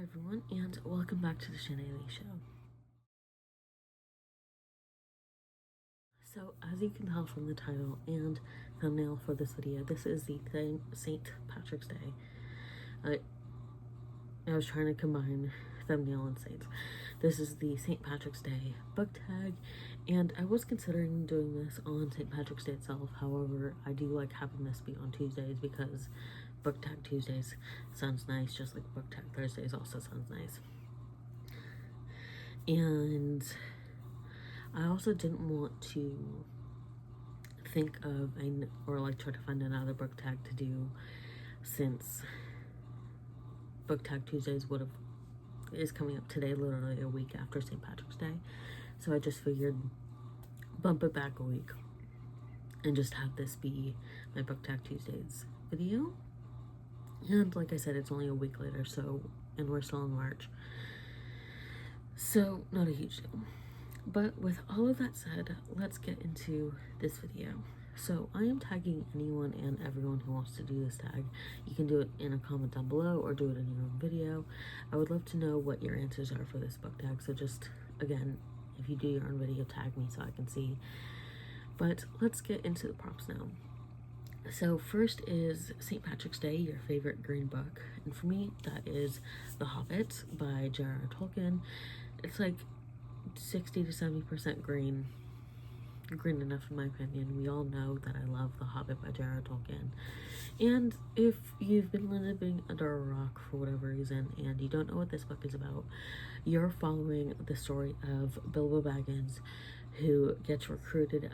everyone, and welcome back to the Shanna Show. So, as you can tell from the title and thumbnail for this video, this is the St. Patrick's Day. I was trying to combine thumbnail and saints. This is the St. Patrick's Day book tag, and I was considering doing this on St. Patrick's Day itself. However, I do like having this be on Tuesdays because book tag Tuesdays sounds nice, just like book tag Thursdays also sounds nice. And I also didn't want to think of try to find another book tag to do, since book tag Tuesdays is coming up today, literally a week after St. Patrick's Day. So I just figured bump it back a week and just have this be my book tag Tuesdays video. And like I said, it's only a week later, and we're still in March, so not a huge deal. But with all of that said, let's get into this video. So I am tagging anyone and everyone who wants to do this tag. You can do it in a comment down below or do it in your own video. I would love to know what your answers are for this book tag. So just, again, if you do your own video, tag me so I can see. But let's get into the prompts now. So first is St. Patrick's Day, your favorite green book. And for me, that is The Hobbit by J.R.R. Tolkien. It's like 60 to 70% green. Green enough in my opinion. We all know that I love The Hobbit by J.R.R. Tolkien. And if you've been living under a rock for whatever reason and you don't know what this book is about, you're following the story of Bilbo Baggins, who gets recruited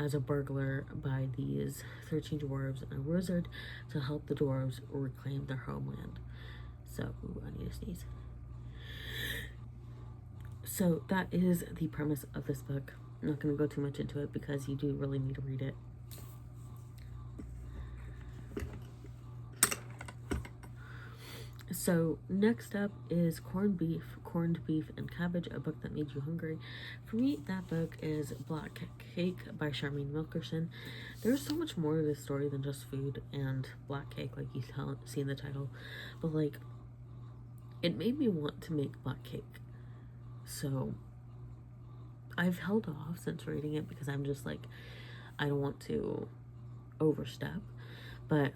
as a burglar by these 13 dwarves and a wizard to help the dwarves reclaim their homeland. So, I need to sneeze. So that is the premise of this book. I'm not going to go too much into it because you do really need to read it. So next up is Corned Beef and Cabbage, a book that made you hungry. For me, that book is Black Cake by Charmaine Wilkerson. There's so much more to this story than just food and black cake, like you see in the title. But like, it made me want to make black cake. So I've held off since reading it because I'm just like, I don't want to overstep. But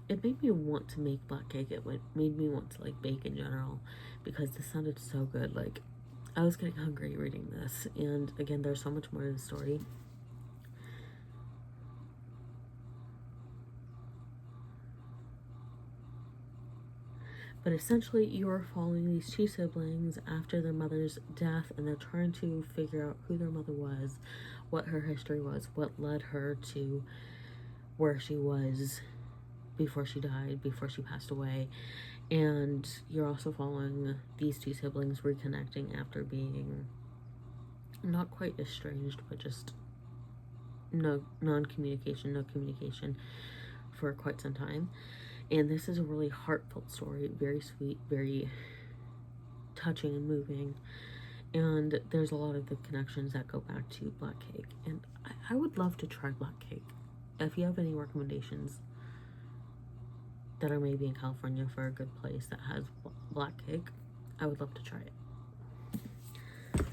it made me want to make black cake. It made me want to like bake in general because this sounded so good. Like, I was getting hungry reading this. And again, there's so much more to the story. But essentially, you are following these two siblings after their mother's death, and they're trying to figure out who their mother was, what her history was, what led her to where she was before she died, before she passed away. And you're also following these two siblings reconnecting after being not quite estranged, but just no communication for quite some time. And this is a really heartfelt story, very sweet, very touching and moving. And there's a lot of the connections that go back to black cake. And I would love to try black cake. If you have any recommendations that are maybe in California for a good place that has black cake, I would love to try it.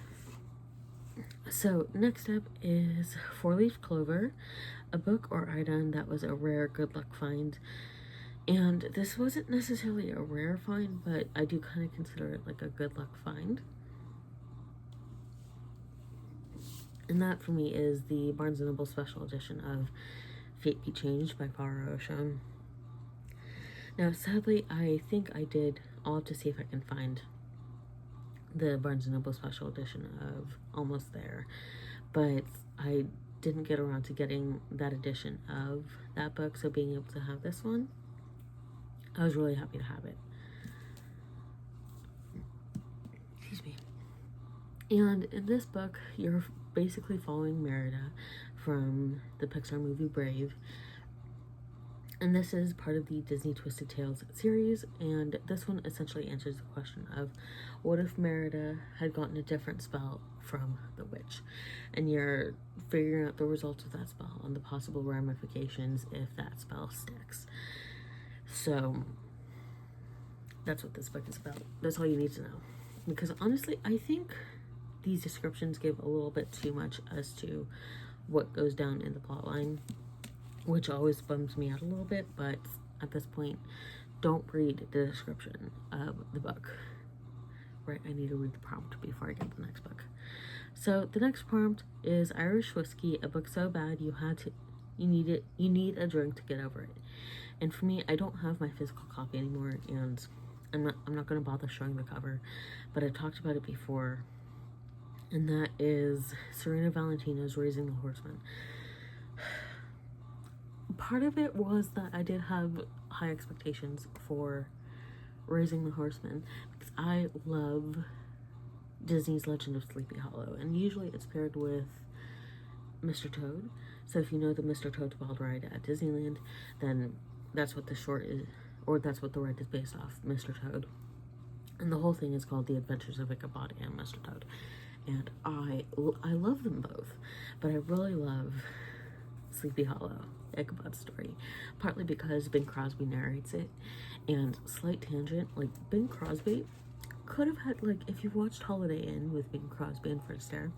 So next up is 4-Leaf Clover, a book or item that was a rare good luck find. And this wasn't necessarily a rare find, but I do kind of consider it like a good luck find. And that for me is the Barnes & Noble special edition of Fate Be Changed by Farah Ocean. Now, sadly, I think I'll have to see if I can find the Barnes & Noble special edition of Almost There. But I didn't get around to getting that edition of that book, so being able to have this one, I was really happy to have it. Excuse me. And in this book, you're basically following Merida from the Pixar movie Brave. And this is part of the Disney Twisted Tales series. And this one essentially answers the question of, what if Merida had gotten a different spell from the witch? And you're figuring out the results of that spell and the possible ramifications if that spell sticks. So that's what this book is about. That's all you need to know. Because honestly, I think these descriptions give a little bit too much as to what goes down in the plotline, which always bums me out a little bit, but at this point, don't read the description of the book. Right, I need to read the prompt before I get the next book. So the next prompt is Irish Whiskey, a book so bad you need a drink to get over it. And for me, I don't have my physical copy anymore, and I'm not going to bother showing the cover, but I've talked about it before, and that is Serena Valentino's Raising the Horseman. Part of it was that I did have high expectations for Raising the Horseman, because I love Disney's Legend of Sleepy Hollow, and usually it's paired with Mr. Toad. So if you know the Mr. Toad's Wild Ride at Disneyland, then that's what the short is, or that's what the ride is based off, Mr. Toad. And the whole thing is called The Adventures of Ichabod and Mr. Toad. And I love them both, but I really love Sleepy Hollow, Ichabod's story, partly because Bing Crosby narrates it. And slight tangent, like, Bing Crosby could have had, like, if you've watched Holiday Inn with Bing Crosby and Fred Astaire,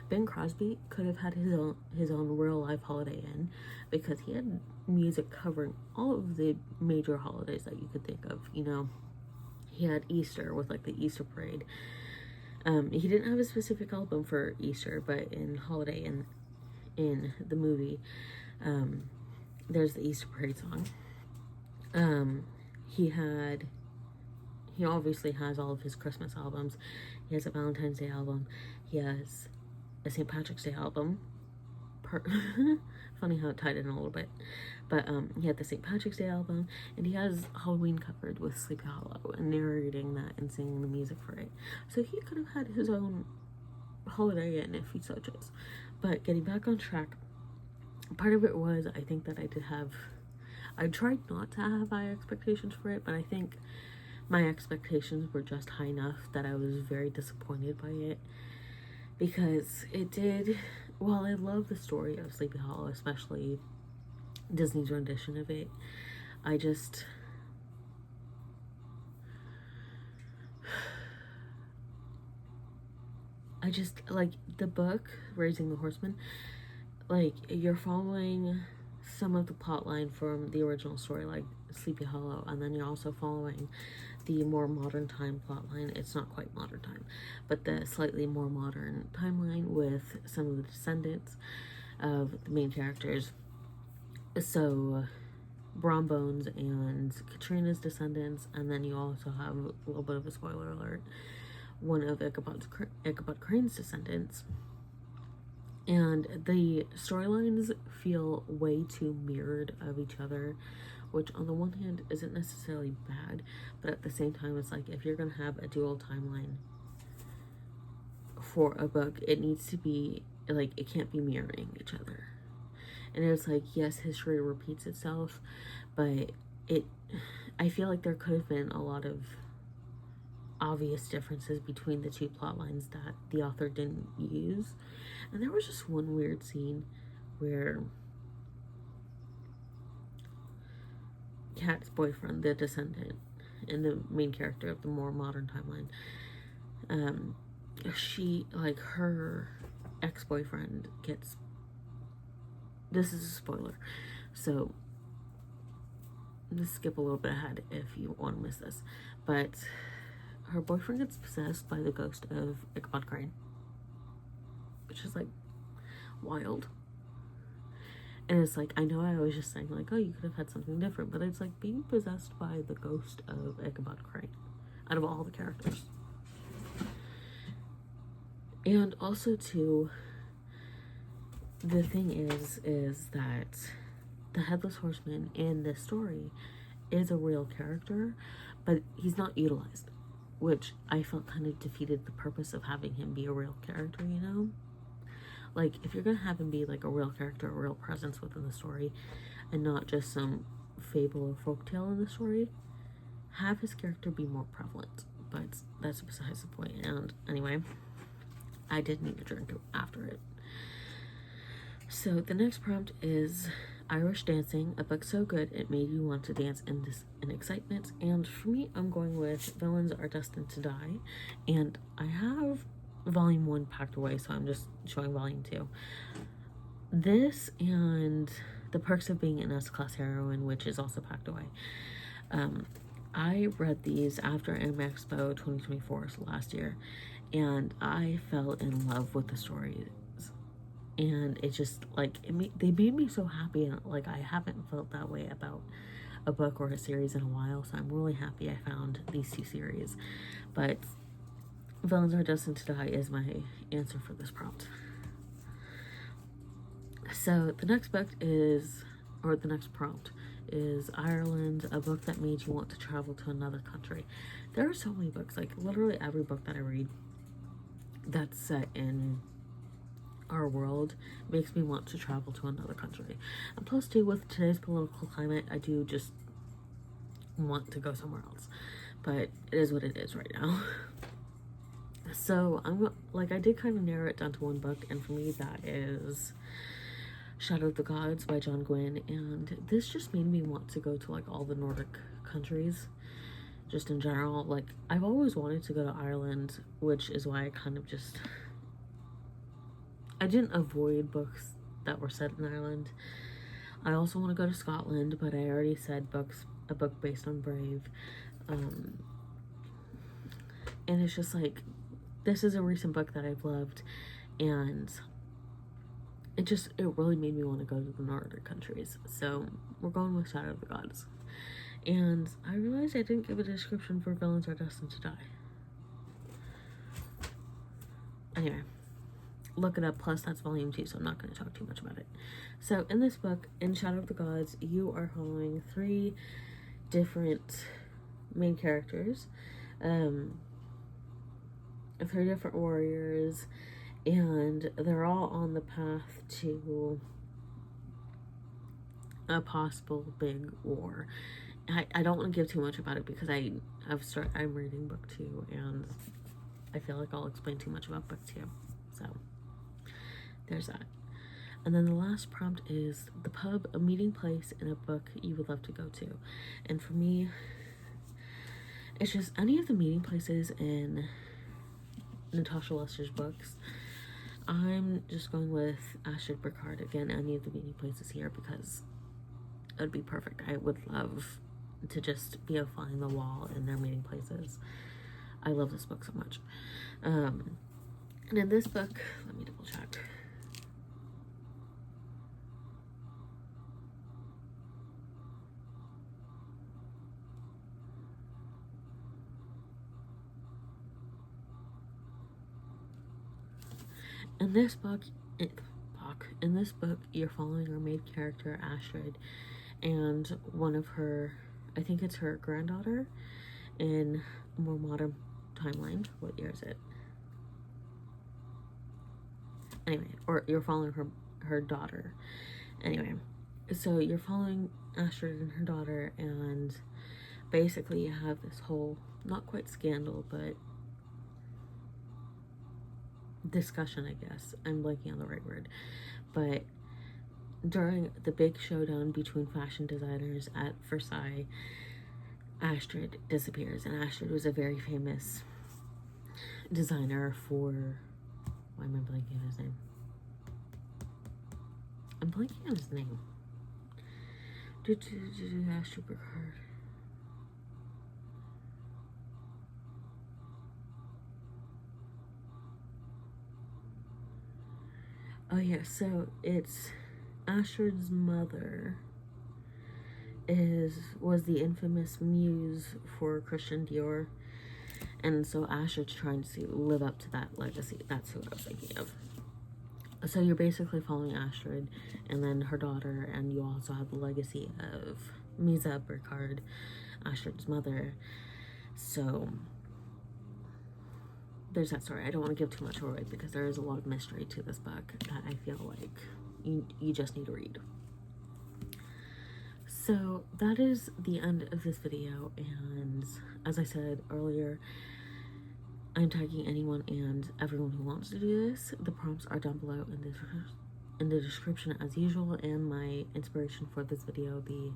Bing Crosby could have had his own real life Holiday Inn, because he had music covering all of the major holidays that you could think of. You know, he had Easter with, like, the Easter parade. He didn't have a specific album for Easter, but in Holiday Inn, in the movie, there's the Easter parade song. He obviously has all of his Christmas albums. He has a Valentine's Day album. He has a St. Patrick's Day album. Funny how it tied in a little bit. But he had the St. Patrick's Day album, and he has Halloween covered with Sleepy Hollow and narrating that and singing the music for it. So he could have had his own Holiday Inn if he so chose. But getting back on track, part of it was, I think that I tried not to have high expectations for it, but I think my expectations were just high enough that I was very disappointed by it, because it did, while I love the story of Sleepy Hollow, especially Disney's rendition of it, I just like the book Raising the Horseman, like, you're following some of the plot line from the original story, like Sleepy Hollow, and then you're also following the more modern time plot line. It's not quite modern time, but the slightly more modern timeline with some of the descendants of the main characters. So Brombones and Katrina's descendants, and then you also have a little bit of a spoiler alert, one of Ichabod Crane's descendants. And the storylines feel way too mirrored of each other, which on the one hand isn't necessarily bad, but at the same time, it's like, if you're gonna have a dual timeline for a book, it needs to be, like, it can't be mirroring each other. And it's like, yes, history repeats itself, but I feel like there could have been a lot of obvious differences between the two plot lines that the author didn't use. And there was just one weird scene where Kat's boyfriend, the descendant, and the main character of the more modern timeline, she, like, her ex-boyfriend gets, this is a spoiler, so just skip a little bit ahead if you want to miss this, but her boyfriend gets possessed by the ghost of Ichabod Crane, which is, like, wild. And it's like, I know I was just saying, like, oh, you could have had something different, but it's like being possessed by the ghost of Ichabod Crane out of all the characters. And also, too, the thing is that the Headless Horseman in this story is a real character, but he's not utilized, which I felt kind of defeated the purpose of having him be a real character, you know? Like, if you're gonna have him be, like, a real character, a real presence within the story, and not just some fable or folktale in the story, have his character be more prevalent. But that's besides the point. And anyway, I did need a drink after it. So the next prompt is Irish Dancing, a book so good it made you want to dance in excitement. And for me, I'm going with Villains Are Destined to Die. And I have volume 1 packed away, so I'm just showing volume 2. This and The Perks of Being an S-Class Heroine, which is also packed away. I read these after Expo 2024 last year, and I fell in love with the stories. And it just, like, they made me so happy, and like, I haven't felt that way about a book or a series in a while, so I'm really happy I found these 2 series. But Villains Are Destined to Die is my answer for this prompt. So the next book is, or the next prompt is Ireland, a book that made you want to travel to another country. There are so many books, like literally every book that I read that's set in our world makes me want to travel to another country. And plus too, with today's political climate, I do just want to go somewhere else, but it is what it is right now. So I did kind of narrow it down to 1 book, and for me that is Shadow of the Gods by John Gwynne. And this just made me want to go to like all the Nordic countries just in general. Like, I've always wanted to go to Ireland, which is why I kind of just, I didn't avoid books that were set in Ireland. I also want to go to Scotland, but I already said a book based on Brave. And it's just like, this is a recent book that I've loved, and it really made me want to go to the Nordic countries. So we're going with Shadow of the Gods. And I realized I didn't give a description for Villains Are Destined to Die. Anyway, look it up, plus that's volume 2, so I'm not going to talk too much about it. So in this book, in Shadow of the Gods, you are following 3 different main characters, 3 different warriors, and they're all on the path to a possible big war. I don't want to give too much about it because I'm reading book 2, and I feel like I'll explain too much about book 2. So there's that. And then the last prompt is the pub, a meeting place in a book you would love to go to. And for me, it's just any of the meeting places in Natasha Lester's books. I'm just going with Astrid Burkhard again, any of the meeting places here, because it would be perfect. I would love to just be a fly on the wall in their meeting places. I love this book so much. And in this book, let me double check. In this book, you're following our main character, Astrid, and one of her, I think it's her granddaughter, in a more modern timeline. What year is it? Anyway, or you're following her daughter. Anyway, so you're following Astrid and her daughter, and basically you have this whole, not quite scandal, but discussion, I guess. I'm blanking on the right word. But during the big showdown between fashion designers at Versailles, Astrid disappears. And Astrid was a very famous designer for... Why am I blanking on his name? I'm blanking on his name. Astrid Burkhard. Oh yeah, so it's Astrid's mother was the infamous muse for Christian Dior, and so Astrid's trying to live up to that legacy. That's who I was thinking of. So you're basically following Astrid and then her daughter, and you also have the legacy of Misa Burkhard, Astrid's mother. So there's that story. I don't want to give too much away because there is a lot of mystery to this book that I feel like you just need to read. So that is the end of this video, and as I said earlier, I'm tagging anyone and everyone who wants to do this. The prompts are down below in the in the description as usual, and my inspiration for this video, the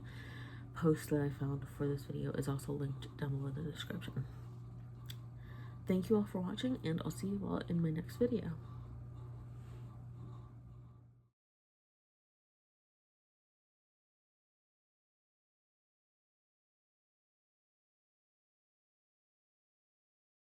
post that I found for this video, is also linked down below in the description. Thank you all for watching, and I'll see you all in my next video.